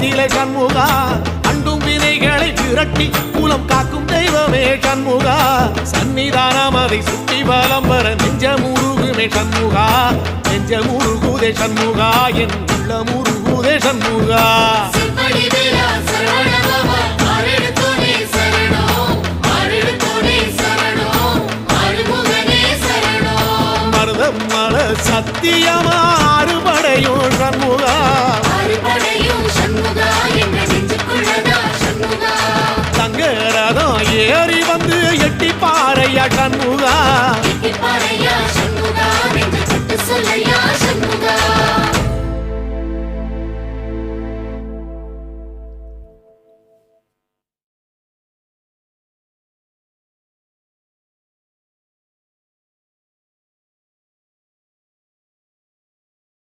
கோலத்திலே சண்முகா அண்டும் வினைகளை விரட்டி குலம் காக்கும் தெய்வமே சண்முகா சன்னிதானம் அதை சுற்றி பலம் வர நெஞ்சமுருகுமே சண்முகா நெஞ்சமுருகுதே சண்முகா என் உள்ள முருகுதே சண்முகா மருதமல சத்தியமா அறுபடையும் சண்முகா தங்க ரதம் ஏறி வந்து எட்டி பாறையா சண்முகா